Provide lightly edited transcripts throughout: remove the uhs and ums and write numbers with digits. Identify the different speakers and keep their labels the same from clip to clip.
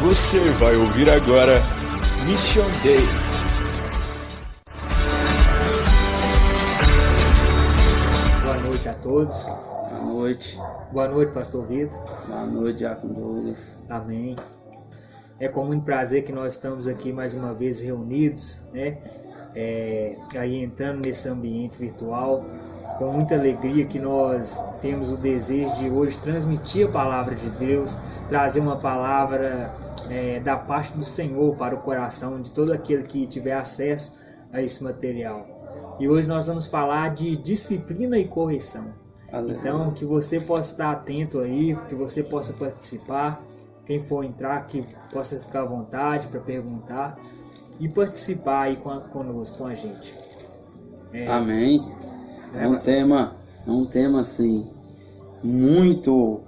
Speaker 1: Você vai ouvir agora Mission Day.
Speaker 2: Boa noite a todos.
Speaker 3: Boa noite.
Speaker 2: Boa noite, pastor Vitor.
Speaker 3: Boa noite, Diácono Douglas.
Speaker 2: Amém. É com muito prazer que nós estamos aqui mais uma vez reunidos, né? Aí entrando nesse ambiente virtual, com muita alegria que nós temos o desejo de hoje transmitir a palavra de Deus, trazer uma palavra da parte do Senhor para o coração de todo aquele que tiver acesso a esse material. E hoje nós vamos falar de disciplina e correção.
Speaker 3: Aleluia.
Speaker 2: Então, que você possa estar atento aí, que você possa participar, quem for entrar, que possa ficar à vontade para perguntar e participar aí conosco, com a gente.
Speaker 3: Amém. É um tema assim, muito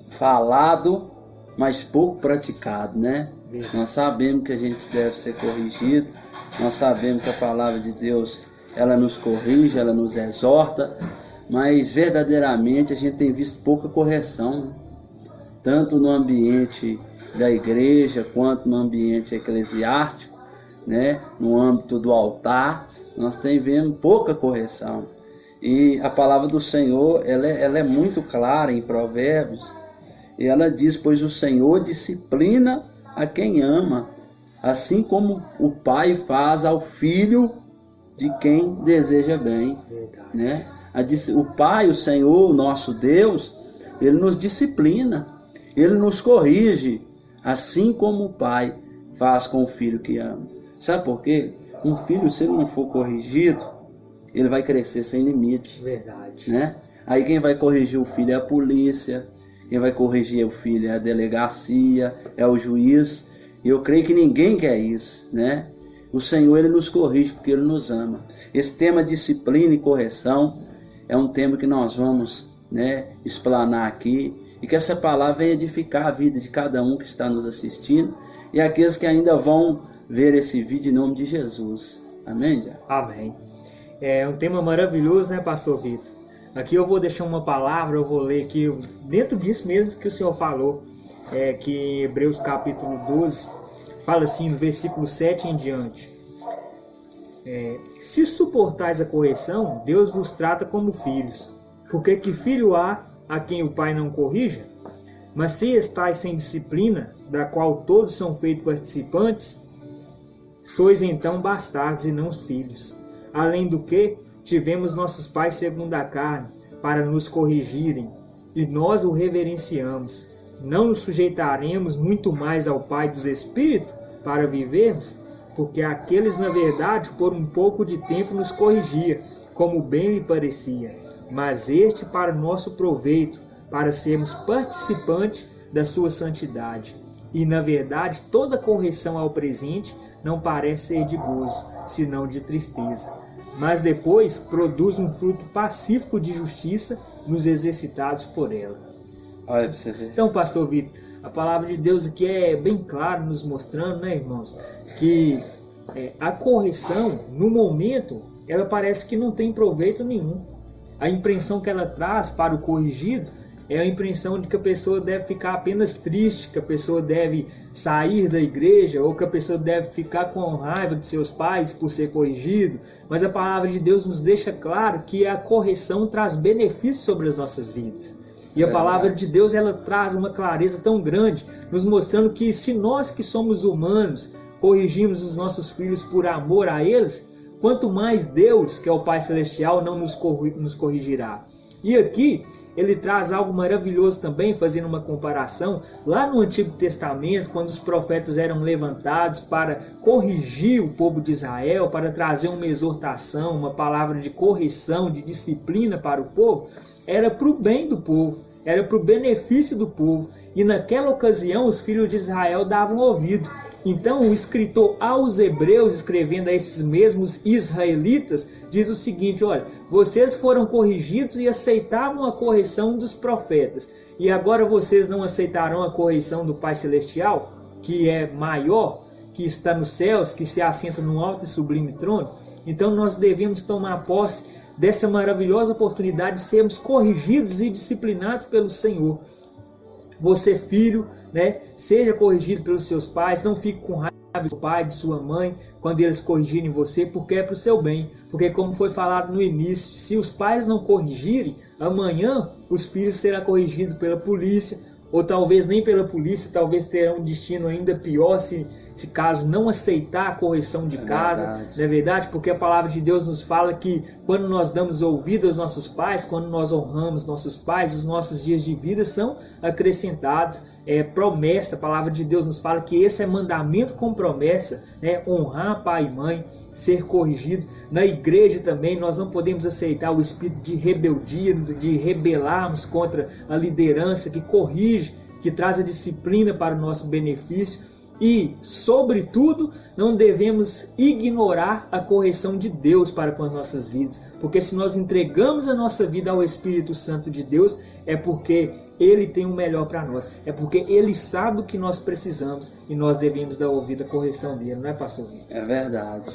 Speaker 3: falado, mas pouco praticado, né? Nós sabemos que a gente deve ser corrigido, nós sabemos que a palavra de Deus, ela nos corrige, ela nos exorta, mas verdadeiramente a gente tem visto pouca correção, né? Tanto no ambiente da igreja, quanto no ambiente eclesiástico, né? No âmbito do altar, nós temos vendo pouca correção. E a palavra do Senhor, ela é muito clara em Provérbios, e ela diz: pois o Senhor disciplina a quem ama, assim como o pai faz ao filho de quem deseja bem, né? O Pai, o Senhor, o nosso Deus, Ele nos disciplina, Ele nos corrige, assim como o pai faz com o filho que ama. Sabe por quê? Um filho, se ele não for corrigido, ele vai crescer sem limite.
Speaker 2: Verdade.
Speaker 3: Né? Aí quem vai corrigir o filho é a polícia, quem vai corrigir o filho é a delegacia, é o juiz. E eu creio que ninguém quer isso, né? O Senhor, Ele nos corrige porque Ele nos ama. Esse tema disciplina e correção é um tema que nós vamos, né, explanar aqui, e que essa palavra venha edificar a vida de cada um que está nos assistindo e aqueles que ainda vão ver esse vídeo em nome de Jesus. Amém, Diácono?
Speaker 2: Amém. É um tema maravilhoso, né, pastor Vitor? Aqui eu vou deixar uma palavra, eu vou ler aqui, dentro disso mesmo que o senhor falou, que em Hebreus capítulo 12, fala assim, no versículo 7 em diante. Se suportais a correção, Deus vos trata como filhos. Porque que filho há a quem o pai não corrija? Mas se estáis sem disciplina, da qual todos são feitos participantes, sois então bastardos e não filhos. Além do que, tivemos nossos pais segundo a carne, para nos corrigirem, e nós o reverenciamos. Não nos sujeitaremos muito mais ao Pai dos Espíritos para vivermos? Porque aqueles, na verdade, por um pouco de tempo nos corrigia, como bem lhe parecia. Mas este para nosso proveito, para sermos participantes da sua santidade. E, na verdade, toda correção ao presente não parece ser de gozo, senão de tristeza. Mas depois produz um fruto pacífico de justiça nos exercitados por ela.
Speaker 3: Olha pra você ver.
Speaker 2: Então, pastor Vitor, a palavra de Deus aqui é bem clara, nos mostrando, né, irmãos, que a correção, no momento, ela parece que não tem proveito nenhum. A impressão que ela traz para o corrigido é a impressão de que a pessoa deve ficar apenas triste, que a pessoa deve sair da igreja, ou que a pessoa deve ficar com raiva de seus pais por ser corrigido. Mas a palavra de Deus nos deixa claro que a correção traz benefícios sobre as nossas vidas. E a palavra de Deus, ela traz uma clareza tão grande, nos mostrando que se nós que somos humanos corrigimos os nossos filhos por amor a eles, quanto mais Deus, que é o Pai Celestial, não nos corrigirá. E aqui ele traz algo maravilhoso também, fazendo uma comparação. Lá no Antigo Testamento, quando os profetas eram levantados para corrigir o povo de Israel, para trazer uma exortação, uma palavra de correção, de disciplina para o povo, era para o bem do povo, era para o benefício do povo. E naquela ocasião os filhos de Israel davam ouvido. Então o escritor aos Hebreus, escrevendo a esses mesmos israelitas, diz o seguinte: olha, vocês foram corrigidos e aceitavam a correção dos profetas, e agora vocês não aceitarão a correção do Pai Celestial, que é maior, que está nos céus, que se assenta num alto e sublime trono? Então nós devemos tomar posse dessa maravilhosa oportunidade de sermos corrigidos e disciplinados pelo Senhor. Você, filho, né? Seja corrigido pelos seus pais, não fique com raiva do seu pai, de sua mãe, quando eles corrigirem você, porque é para o seu bem. Porque como foi falado no início, se os pais não corrigirem, amanhã os filhos serão corrigidos pela polícia, ou talvez nem pela polícia, talvez terão um destino ainda pior se caso não aceitar a correção de casa, não é verdade? Porque a palavra de Deus nos fala que quando nós damos ouvido aos nossos pais, quando nós honramos nossos pais, os nossos dias de vida são acrescentados. É promessa, a palavra de Deus nos fala que esse é mandamento com promessa, né? Honrar pai e mãe, ser corrigido. Na igreja também nós não podemos aceitar o espírito de rebeldia, de rebelarmos contra a liderança que corrige, que traz a disciplina para o nosso benefício. E, sobretudo, não devemos ignorar a correção de Deus para com as nossas vidas. Porque se nós entregamos a nossa vida ao Espírito Santo de Deus, é porque Ele tem o melhor para nós. É porque Ele sabe o que nós precisamos e nós devemos dar ouvido à correção dele, não é, pastor Vitor?
Speaker 3: É verdade.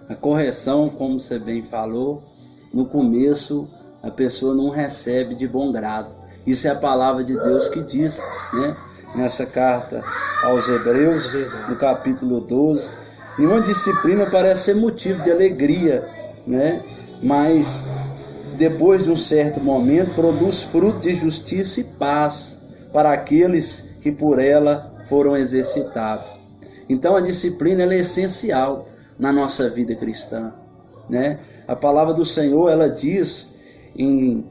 Speaker 3: A correção, como você bem falou, no começo a pessoa não recebe de bom grado. Isso é a palavra de Deus que diz, né? Nessa carta aos Hebreus, no capítulo 12, nenhuma disciplina parece ser motivo de alegria, né? Mas depois de um certo momento produz fruto de justiça e paz para aqueles que por ela foram exercitados. Então a disciplina ela é essencial na nossa vida cristã, né? A palavra do Senhor ela diz em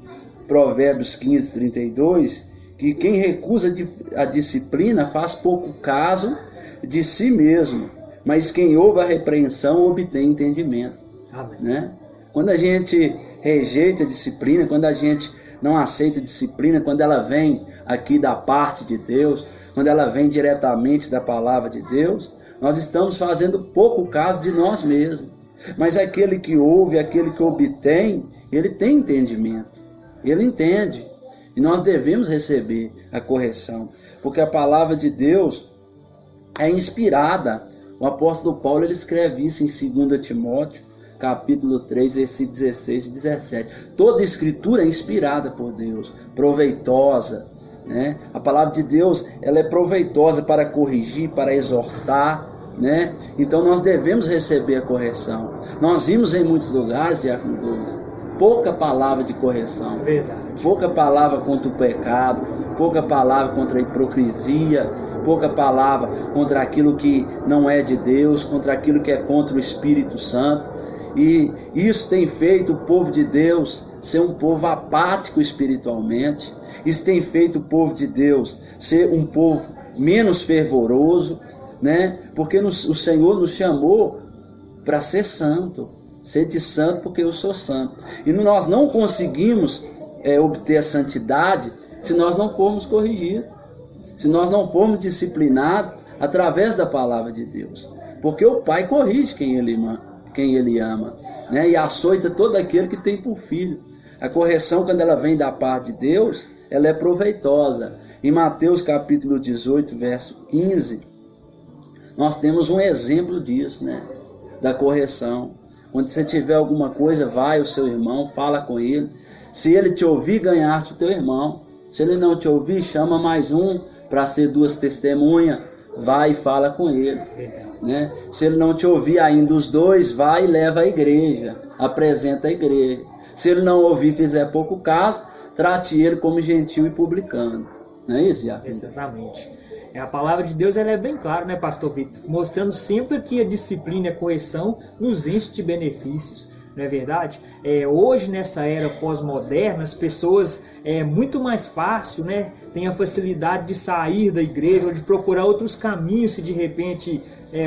Speaker 3: Provérbios 15:32 que quem recusa a disciplina faz pouco caso de si mesmo, mas quem ouve a repreensão obtém entendimento.
Speaker 2: Amém.
Speaker 3: Né? Quando a gente rejeita a disciplina, quando a gente não aceita a disciplina, quando ela vem aqui da parte de Deus, quando ela vem diretamente da palavra de Deus, nós estamos fazendo pouco caso de nós mesmos. Mas aquele que ouve, aquele que obtém, ele tem entendimento, ele entende. E nós devemos receber a correção, porque a palavra de Deus é inspirada. O apóstolo Paulo ele escreve isso em 2 Timóteo, capítulo 3, versículos 16 e 17. Toda escritura é inspirada por Deus, proveitosa, né? A palavra de Deus ela é proveitosa para corrigir, para exortar, né? Então nós devemos receber a correção. Nós vimos em muitos lugares, Diácono Douglas, pouca palavra de correção.
Speaker 2: Verdade.
Speaker 3: Pouca palavra contra o pecado, pouca palavra contra a hipocrisia, pouca palavra contra aquilo que não é de Deus, contra aquilo que é contra o Espírito Santo. E isso tem feito o povo de Deus ser um povo apático espiritualmente. Isso tem feito o povo de Deus ser um povo menos fervoroso, né? Porque o Senhor nos chamou para ser santo. Sede santo porque eu sou santo. E nós não conseguimos obter a santidade se nós não formos corrigidos, se nós não formos disciplinados através da palavra de Deus. Porque o Pai corrige quem Ele ama, né? E açoita todo aquele que tem por filho. A correção, quando ela vem da parte de Deus, ela é proveitosa. Em Mateus capítulo 18, verso 15, nós temos um exemplo disso, né? Da correção. Quando você tiver alguma coisa, vai ao seu irmão, fala com ele. Se ele te ouvir, ganhaste o teu irmão. Se ele não te ouvir, chama mais um para ser duas testemunhas. Vai e fala com ele. Né? Se ele não te ouvir ainda os dois, vai e leva à igreja. Apresenta a igreja. Se ele não ouvir e fizer pouco caso, trate ele como gentil e publicano. Não é isso, Diácono?
Speaker 2: Exatamente. A palavra de Deus ela é bem clara, né, pastor Vitor? Mostrando sempre que a disciplina e a correção nos enche de benefícios, não é verdade? Hoje, nessa era pós-moderna, as pessoas é muito mais fácil, né? Tem a facilidade de sair da igreja ou de procurar outros caminhos se de repente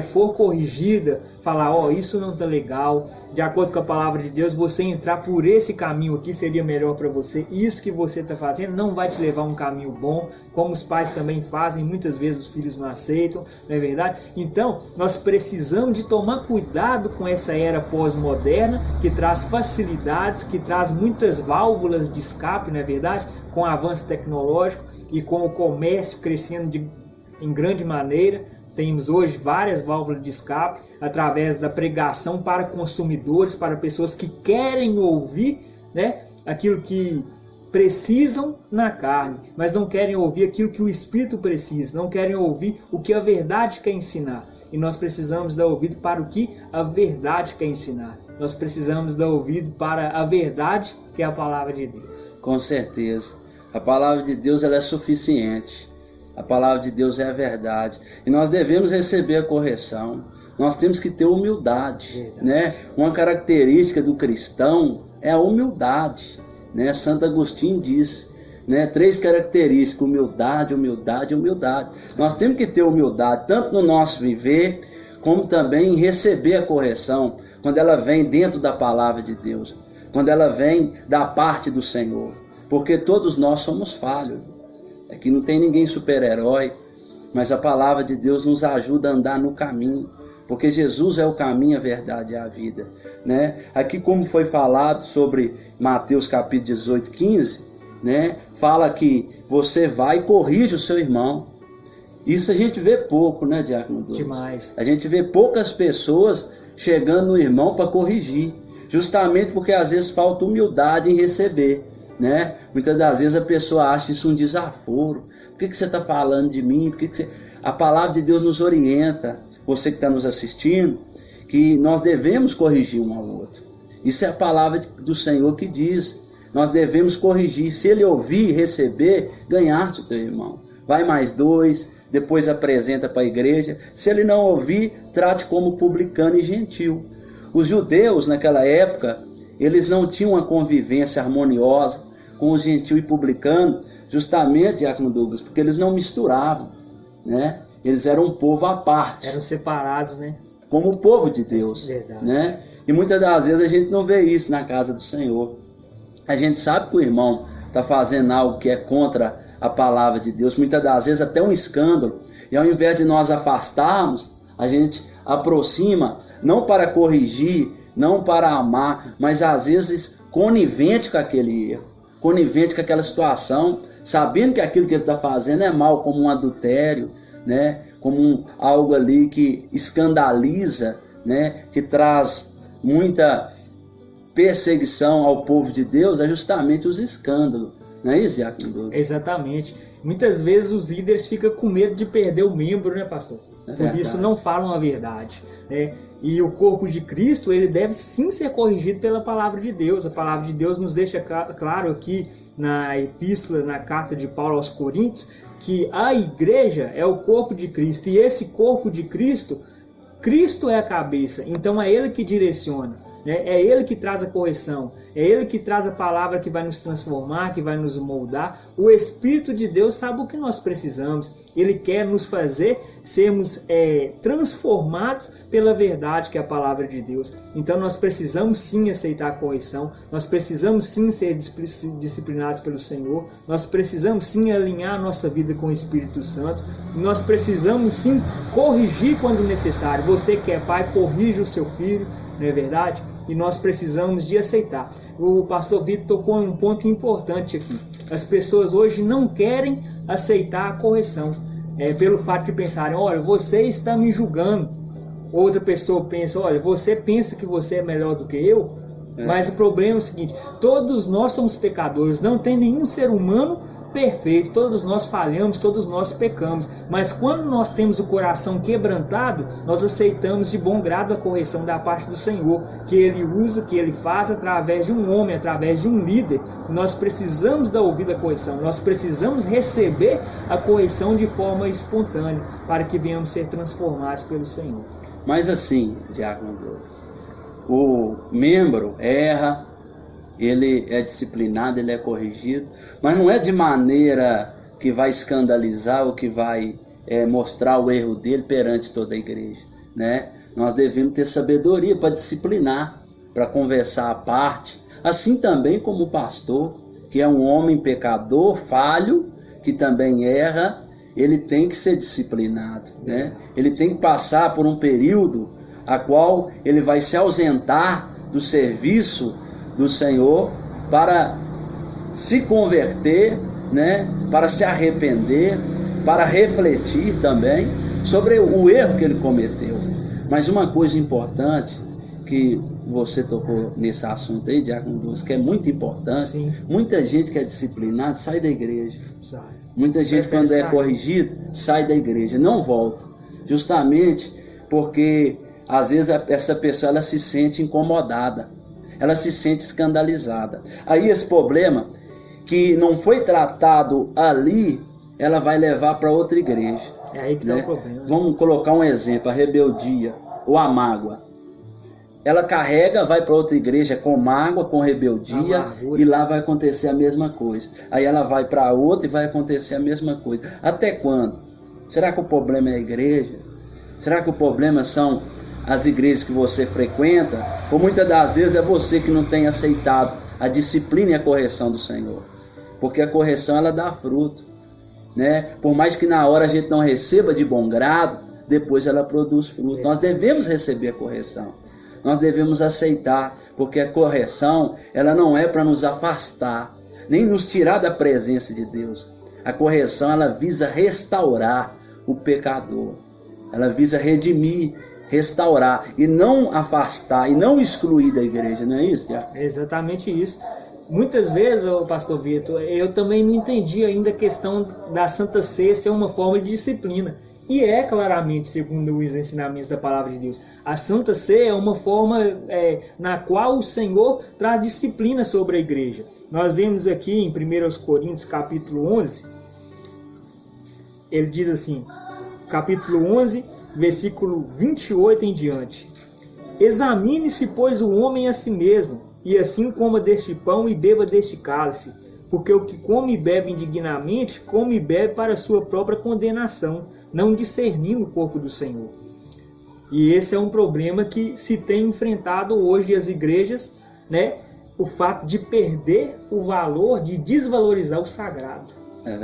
Speaker 2: for corrigida, falar, isso não está legal, de acordo com a palavra de Deus, você entrar por esse caminho aqui seria melhor para você, isso que você está fazendo não vai te levar a um caminho bom, como os pais também fazem, muitas vezes os filhos não aceitam, não é verdade? Então, nós precisamos de tomar cuidado com essa era pós-moderna, que traz facilidades, que traz muitas válvulas de escape, não é verdade? Com o avanço tecnológico e com o comércio crescendo em grande maneira. Temos hoje várias válvulas de escape através da pregação para consumidores, para pessoas que querem ouvir, né, aquilo que precisam na carne, mas não querem ouvir aquilo que o Espírito precisa, não querem ouvir o que a verdade quer ensinar. E nós precisamos dar ouvido para o que a verdade quer ensinar. Nós precisamos dar ouvido para a verdade, que é a palavra de Deus.
Speaker 3: Com certeza. A palavra de Deus ela é suficiente. A palavra de Deus é a verdade. E nós devemos receber a correção. Nós temos que ter humildade, né? Uma característica do cristão é a humildade, né? Santo Agostinho diz, né? 3 características: humildade, humildade, humildade. Nós temos que ter humildade tanto no nosso viver, como também em receber a correção, quando ela vem dentro da palavra de Deus, quando ela vem da parte do Senhor, porque todos nós somos falhos. Aqui não tem ninguém super-herói, mas a palavra de Deus nos ajuda a andar no caminho, porque Jesus é o caminho, a verdade e a vida, né? Aqui, como foi falado sobre Mateus capítulo 18, 15, né? Fala que você vai e corrige o seu irmão. Isso a gente vê pouco, né, Diácono Douglas?
Speaker 2: Demais.
Speaker 3: A gente vê poucas pessoas chegando no irmão para corrigir, justamente porque às vezes falta humildade em receber, né? Muitas das vezes a pessoa acha isso um desaforo. Por que você está falando de mim? A palavra de Deus nos orienta, você que está nos assistindo, que nós devemos corrigir um ao outro. Isso é a palavra do Senhor que diz. Nós devemos corrigir. Se ele ouvir e receber, ganhaste o teu irmão. Vai mais 2, depois apresenta para a igreja. Se ele não ouvir, trate como publicano e gentil. Os judeus naquela época, eles não tinham uma convivência harmoniosa com o gentil e publicano, justamente, Diácono Douglas, porque eles não misturavam, né? Eles eram um povo à parte.
Speaker 2: Eram separados, né?
Speaker 3: Como o povo de Deus.
Speaker 2: Verdade.
Speaker 3: Né? E muitas das vezes a gente não vê isso na casa do Senhor. A gente sabe que o irmão está fazendo algo que é contra a palavra de Deus, muitas das vezes até um escândalo. E ao invés de nós afastarmos, a gente aproxima, não para corrigir, não para amar, mas às vezes conivente com aquele erro, conivente com aquela situação, sabendo que aquilo que ele está fazendo é mal, como um adultério, né? Como algo ali que escandaliza, né? Que traz muita perseguição ao povo de Deus, é justamente os escândalos. Não é isso, Diácono?
Speaker 2: Exatamente. Muitas vezes os líderes ficam com medo de perder o membro, né, pastor? Por isso não falam a verdade, né? E o corpo de Cristo, ele deve sim ser corrigido pela palavra de Deus. A palavra de Deus nos deixa claro aqui na epístola, na carta de Paulo aos Coríntios, que a igreja é o corpo de Cristo. E esse corpo de Cristo, Cristo é a cabeça. Então é ele que direciona, né? É ele que traz a correção. É ele que traz a palavra que vai nos transformar, que vai nos moldar. O Espírito de Deus sabe o que nós precisamos. Ele quer nos fazer sermos transformados pela verdade que é a palavra de Deus. Então nós precisamos sim aceitar a correção. Nós precisamos sim ser disciplinados pelo Senhor. Nós precisamos sim alinhar a nossa vida com o Espírito Santo. Nós precisamos sim corrigir quando necessário. Você que é pai, corrija o seu filho, não é verdade? E nós precisamos de aceitar. O pastor Vitor tocou em um ponto importante aqui. As pessoas hoje não querem aceitar a correção. Pelo fato de pensarem, olha, você está me julgando. Outra pessoa pensa, olha, você pensa que você é melhor do que eu? Mas o problema é o seguinte, todos nós somos pecadores, não tem nenhum ser humano perfeito, todos nós falhamos, todos nós pecamos, mas quando nós temos o coração quebrantado, nós aceitamos de bom grado a correção da parte do Senhor, que Ele usa, que Ele faz através de um homem, através de um líder. Nós precisamos dar ouvido à correção, nós precisamos receber a correção de forma espontânea, para que venhamos ser transformados pelo Senhor.
Speaker 3: Mas assim, Diácono Douglas, o membro erra, ele é disciplinado, ele é corrigido, mas não é de maneira que vai escandalizar ou que vai mostrar o erro dele perante toda a igreja, né? Nós devemos ter sabedoria para disciplinar, para conversar à parte, assim também como o pastor, que é um homem pecador, falho, que também erra, ele tem que ser disciplinado, né? Ele tem que passar por um período a qual ele vai se ausentar do serviço do Senhor para se converter, né? Para se arrepender, para refletir também sobre o erro que ele cometeu. Mas uma coisa importante que você tocou nesse assunto aí, Diácono Dulce, que é muito importante.
Speaker 2: Sim.
Speaker 3: Muita gente que é disciplinada sai da igreja.
Speaker 2: Sai.
Speaker 3: Muita gente, quando é corrigido, sai da igreja, não volta. Justamente porque, às vezes, essa pessoa ela se sente incomodada, ela se sente escandalizada. Aí esse problema, que não foi tratado ali, ela vai levar para outra igreja.
Speaker 2: É aí que está o problema.
Speaker 3: Vamos colocar um exemplo, a rebeldia ou a mágoa. Ela carrega, vai para outra igreja com mágoa, com rebeldia, e lá vai acontecer a mesma coisa. Aí ela vai para outra e vai acontecer a mesma coisa. Até quando? Será que o problema é a igreja? Será que o problema são as igrejas que você frequenta? Ou muitas das vezes é você que não tem aceitado a disciplina e a correção do Senhor? Porque a correção ela dá fruto, né? Por mais que na hora a gente não receba de bom grado, depois ela produz fruto. Nós devemos receber a correção. Nós devemos aceitar, porque a correção, ela não é para nos afastar, nem nos tirar da presença de Deus. A correção, ela visa restaurar o pecador. Ela visa redimir, restaurar, e não afastar, e não excluir da igreja, não é isso, Tiago?
Speaker 2: É exatamente isso. Muitas vezes, pastor Vitor, eu também não entendi ainda a questão da Santa Ceia ser uma forma de disciplina. E é claramente, segundo os ensinamentos da Palavra de Deus. A Santa Ceia é uma forma na qual o Senhor traz disciplina sobre a igreja. Nós vemos aqui em 1 Coríntios capítulo 11, ele diz assim, capítulo 11, versículo 28 em diante. Examine-se, pois, o homem a si mesmo, e assim coma deste pão e beba deste cálice. Porque o que come e bebe indignamente, come e bebe para a sua própria condenação, não discernindo o corpo do Senhor. E esse é um problema que se tem enfrentado hoje as igrejas, né? O fato de perder o valor, de desvalorizar o sagrado.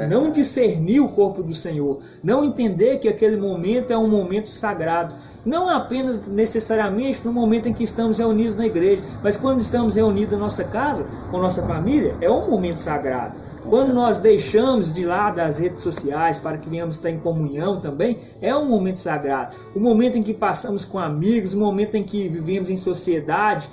Speaker 2: Não discernir o corpo do Senhor, não entender que aquele momento é um momento sagrado, não apenas necessariamente no momento em que estamos reunidos na igreja, mas quando estamos reunidos na nossa casa, com nossa família, é um momento sagrado. Quando nós deixamos de lado as redes sociais para que venhamos estar em comunhão também, é um momento sagrado. O momento em que passamos com amigos, o momento em que vivemos em sociedade,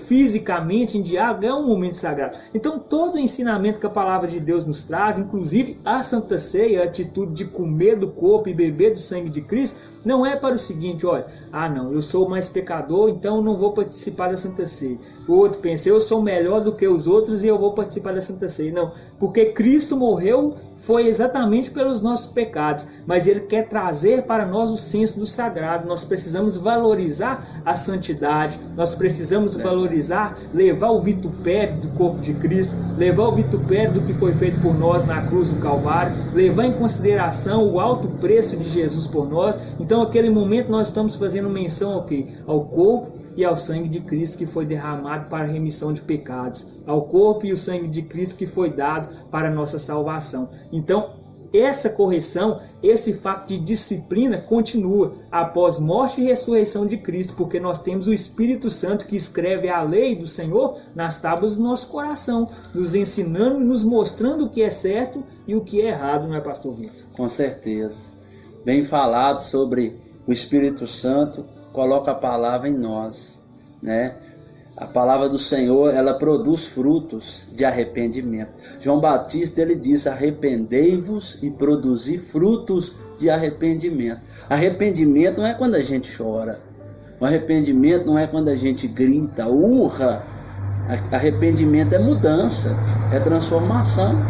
Speaker 2: fisicamente em diálogo, é um momento sagrado. Então todo o ensinamento que a Palavra de Deus nos traz, inclusive a Santa Ceia, a atitude de comer do corpo e beber do sangue de Cristo, não é para o seguinte, olha, não, eu sou mais pecador, então não vou participar da Santa Ceia. O outro pensa, eu sou melhor do que os outros e eu vou participar da Santa Ceia. Não, porque Cristo morreu foi exatamente pelos nossos pecados, mas Ele quer trazer para nós o senso do sagrado. Nós precisamos valorizar a santidade, nós precisamos valorizar, levar o vitupério do corpo de Cristo, levar o vitupério do que foi feito por nós na cruz do Calvário, levar em consideração o alto preço de Jesus por nós. Então, naquele momento, nós estamos fazendo menção ao quê? Ao corpo e ao sangue de Cristo que foi derramado para a remissão de pecados, ao corpo e o sangue de Cristo que foi dado para a nossa salvação. Então, essa correção, esse fato de disciplina continua após morte e ressurreição de Cristo, porque nós temos o Espírito Santo que escreve a lei do Senhor nas tábuas do nosso coração, nos ensinando e nos mostrando o que é certo e o que é errado, não é, pastor Vitor?
Speaker 3: Com certeza. Bem falado sobre o Espírito Santo, coloca a palavra em nós, né? A palavra do Senhor, ela produz frutos de arrependimento. João Batista, ele diz, arrependei-vos e produzi frutos de arrependimento. Arrependimento não é quando a gente chora. O arrependimento não é quando a gente grita, urra. Arrependimento é mudança, é transformação.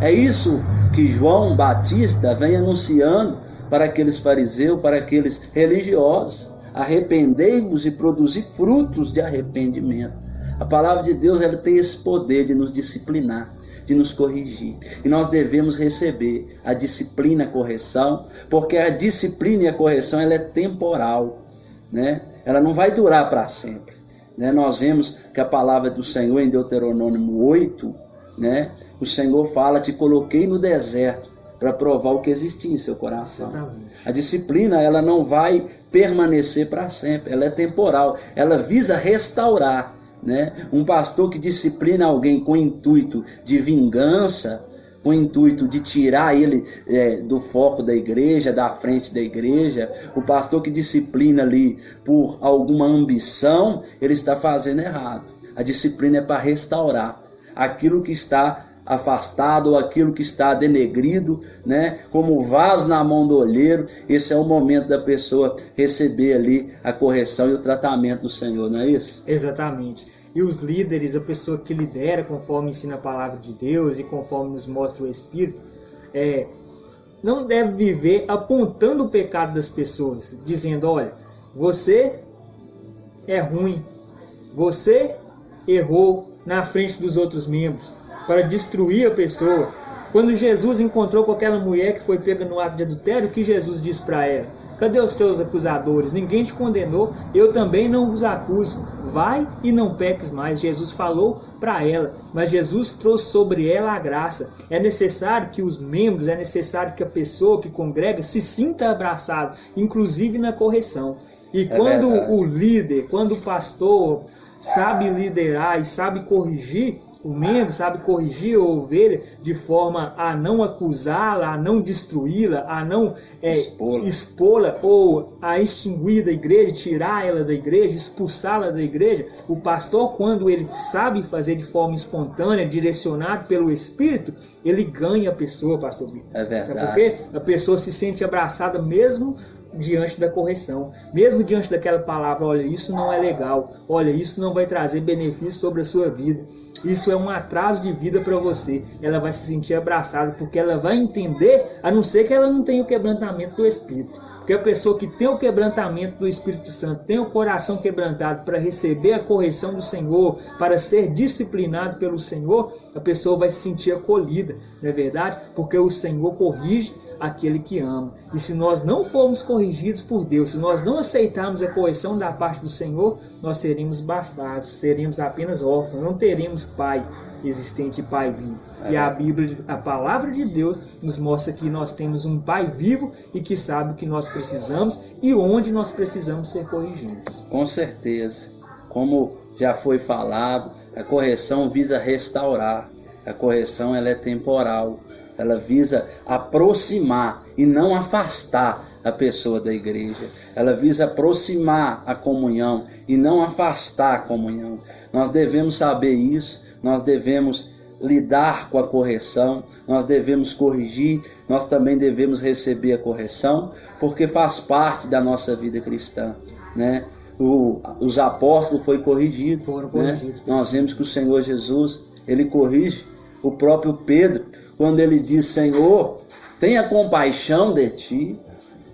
Speaker 3: É isso que João Batista vem anunciando para aqueles fariseus, para aqueles religiosos. Arrependei-vos e produzi frutos de arrependimento. A palavra de Deus, ela tem esse poder de nos disciplinar, de nos corrigir. E nós devemos receber a disciplina e a correção, porque a disciplina e a correção, ela é temporal, né? Ela não vai durar para sempre, né? Nós vemos que a palavra do Senhor em Deuteronômio 8, né? O Senhor fala, te coloquei no deserto para provar o que existia em seu coração. Exatamente. A disciplina, ela não vai permanecer para sempre, ela é temporal, ela visa restaurar, né? Um pastor que disciplina alguém com intuito de vingança, com o intuito de tirar ele do foco da igreja, da frente da igreja, o pastor que disciplina ali por alguma ambição, ele está fazendo errado. A disciplina é para restaurar aquilo que está afastado ou aquilo que está denegrido, né? Como vaso na mão do olheiro. Esse é o momento da pessoa receber ali a correção e o tratamento do Senhor, não é isso?
Speaker 2: Exatamente. E os líderes, a pessoa que lidera conforme ensina a palavra de Deus e conforme nos mostra o Espírito, não deve viver apontando o pecado das pessoas, dizendo, olha, você é ruim, você errou na frente dos outros membros, para destruir a pessoa. Quando Jesus encontrou com aquela mulher que foi pega no ato de adultério, o que Jesus disse para ela? Cadê os seus acusadores? Ninguém te condenou, eu também não vos acuso. Vai e não peques mais. Jesus falou para ela, mas Jesus trouxe sobre ela a graça. É necessário que os membros, é necessário que a pessoa que congrega se sinta abraçado, inclusive na correção. E quando o líder, quando o pastor sabe liderar e sabe corrigir o membro, sabe corrigir a ovelha de forma a não acusá-la, a não destruí-la, a não expô-la ou a extinguir da igreja, tirar ela da igreja, expulsá-la da igreja. O pastor, quando ele sabe fazer de forma espontânea, direcionado pelo Espírito, ele ganha a pessoa, pastor Bito.
Speaker 3: É verdade.
Speaker 2: Sabe por quê? A pessoa se sente abraçada mesmo diante da correção, mesmo diante daquela palavra, olha, isso não é legal, olha, isso não vai trazer benefício sobre a sua vida, isso é um atraso de vida para você. Ela vai se sentir abraçada, porque ela vai entender, a não ser que ela não tenha o quebrantamento do Espírito. Porque a pessoa que tem o quebrantamento do Espírito Santo, tem o coração quebrantado para receber a correção do Senhor, para ser disciplinado pelo Senhor, a pessoa vai se sentir acolhida, não é verdade? Porque o Senhor corrige aquele que ama. E se nós não formos corrigidos por Deus, se nós não aceitarmos a correção da parte do Senhor, nós seremos bastardos, seremos apenas órfãos, não teremos pai existente e pai vivo. E a Bíblia, a palavra de Deus, nos mostra que nós temos um pai vivo e que sabe o que nós precisamos e onde nós precisamos ser corrigidos.
Speaker 3: Com certeza. Como já foi falado, a correção visa restaurar. A correção ela é temporal. Ela visa aproximar e não afastar a pessoa da igreja. Ela visa aproximar a comunhão e não afastar a comunhão. Nós devemos saber isso, nós devemos lidar com a correção, nós devemos corrigir, nós também devemos receber a correção, porque faz parte da nossa vida cristã, né? Os apóstolos foram corrigidos, né? Nós vemos que o Senhor Jesus, ele corrige o próprio Pedro, quando ele diz, Senhor, tenha compaixão de ti,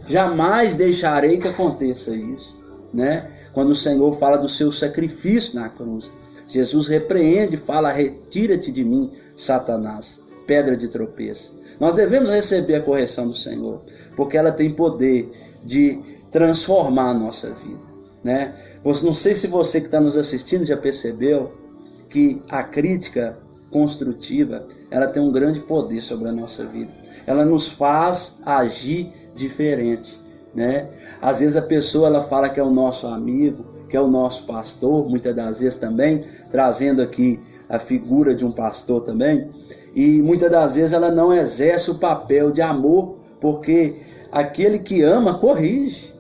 Speaker 3: jamais deixarei que aconteça isso, né? Quando o Senhor fala do seu sacrifício na cruz, Jesus repreende, fala, retira-te de mim, Satanás, pedra de tropeço. Nós devemos receber a correção do Senhor, porque ela tem poder de transformar a nossa vida, né? Não sei se você que está nos assistindo já percebeu que a crítica construtiva, ela tem um grande poder sobre a nossa vida. Ela nos faz agir diferente, né? Às vezes a pessoa ela fala que é o nosso amigo, que é o nosso pastor, muitas das vezes também, trazendo aqui a figura de um pastor também, e muitas das vezes ela não exerce o papel de amor, porque aquele que ama corrige.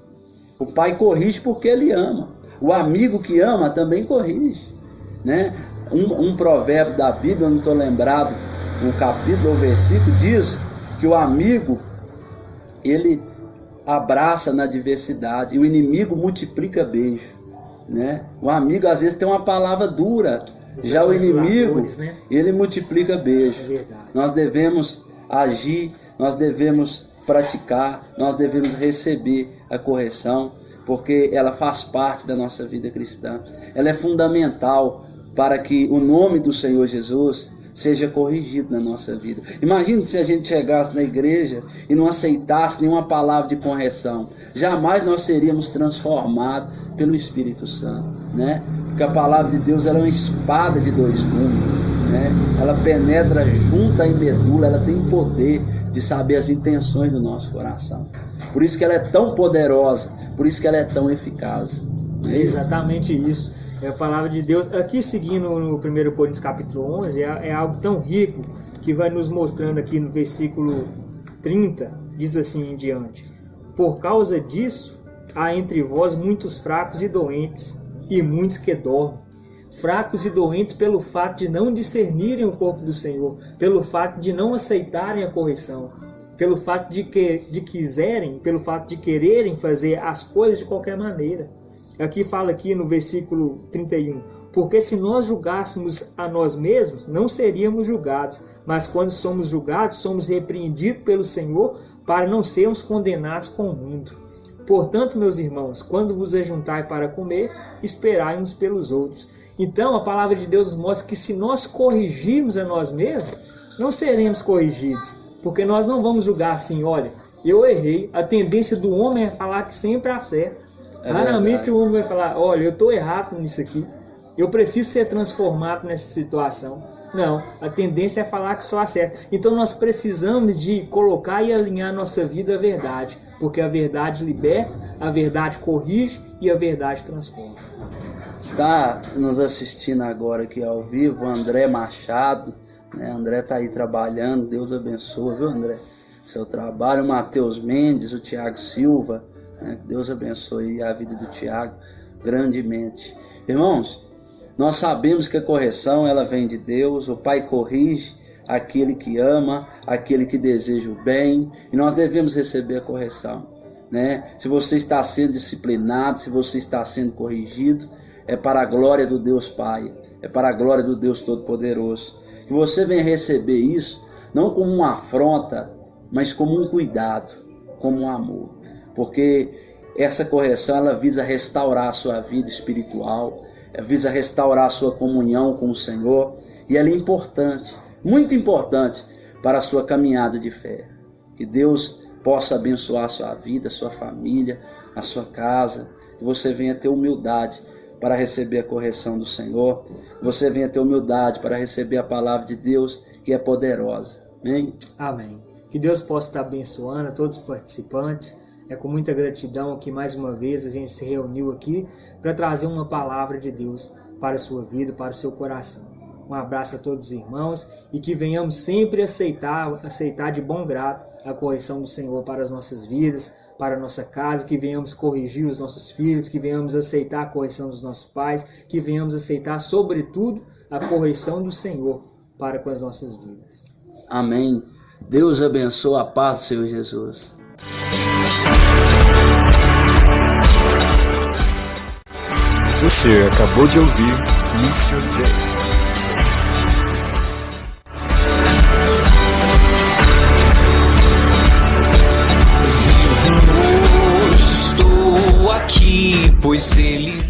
Speaker 3: O pai corrige porque ele ama. O amigo que ama também corrige, né? Um provérbio da Bíblia, eu não estou lembrado o capítulo ou versículo, diz que o amigo, ele abraça na adversidade, e o inimigo multiplica beijo, né? O amigo às vezes tem uma palavra dura, já o inimigo, né? Ele multiplica beijo. Nós devemos agir, nós devemos praticar, nós devemos receber a correção, porque ela faz parte da nossa vida cristã. Ela é fundamental para que o nome do Senhor Jesus seja corrigido na nossa vida. Imagine se a gente chegasse na igreja e não aceitasse nenhuma palavra de correção. Jamais nós seríamos transformados pelo Espírito Santo, né? Porque a palavra de Deus ela é uma espada de dois gumes, né? Ela penetra junto à medula, ela tem poder de saber as intenções do nosso coração. Por isso que ela é tão poderosa, por isso que ela é tão eficaz.
Speaker 2: É exatamente isso. É a palavra de Deus. Aqui seguindo no 1 Coríntios capítulo 11, é algo tão rico que vai nos mostrando aqui no versículo 30, diz assim em diante: por causa disso, há entre vós muitos fracos e doentes, e muitos que dormem. Fracos e doentes pelo fato de não discernirem o corpo do Senhor, pelo fato de não aceitarem a correção, pelo fato de quererem fazer as coisas de qualquer maneira. Aqui fala aqui no versículo 31, porque se nós julgássemos a nós mesmos, não seríamos julgados, mas quando somos julgados, somos repreendidos pelo Senhor para não sermos condenados com o mundo. Portanto, meus irmãos, quando vos ajuntai para comer, esperai uns pelos outros. Então, a palavra de Deus nos mostra que se nós corrigirmos a nós mesmos, não seremos corrigidos. Porque nós não vamos julgar assim, olha, eu errei. A tendência do homem é falar que sempre acerta. Raramente o homem vai falar, olha, eu estou errado nisso aqui. Eu preciso ser transformado nessa situação. Não, a tendência é falar que só acerta. Então nós precisamos de colocar e alinhar nossa vida à verdade. Porque a verdade liberta, a verdade corrige e a verdade transforma.
Speaker 3: Está nos assistindo agora aqui ao vivo, André Machado, né? André está aí trabalhando, Deus abençoe, viu, André? Seu trabalho, o Matheus Mendes, o Tiago Silva, né? Deus abençoe a vida do Tiago grandemente. Irmãos, nós sabemos que a correção ela vem de Deus, o Pai corrige aquele que ama, aquele que deseja o bem, e nós devemos receber a correção, né? Se você está sendo disciplinado, se você está sendo corrigido, é para a glória do Deus Pai, é para a glória do Deus Todo-Poderoso. Que você venha receber isso, não como uma afronta, mas como um cuidado, como um amor. Porque essa correção, ela visa restaurar a sua vida espiritual, visa restaurar a sua comunhão com o Senhor, e ela é importante, muito importante para a sua caminhada de fé. Que Deus possa abençoar a sua vida, a sua família, a sua casa, que você venha ter humildade para receber a correção do Senhor, você venha ter humildade para receber a palavra de Deus, que é poderosa. Amém?
Speaker 2: Amém. Que Deus possa estar abençoando a todos os participantes. É com muita gratidão que mais uma vez a gente se reuniu aqui para trazer uma palavra de Deus para a sua vida, para o seu coração. Um abraço a todos os irmãos e que venhamos sempre aceitar de bom grado a correção do Senhor para as nossas vidas, para a nossa casa, que venhamos corrigir os nossos filhos, que venhamos aceitar a correção dos nossos pais, que venhamos aceitar, sobretudo, a correção do Senhor para com as nossas vidas.
Speaker 3: Amém. Deus abençoe, a paz do Senhor Jesus.
Speaker 1: Você acabou de ouvir Mission Day.
Speaker 4: Estou aqui, pois ele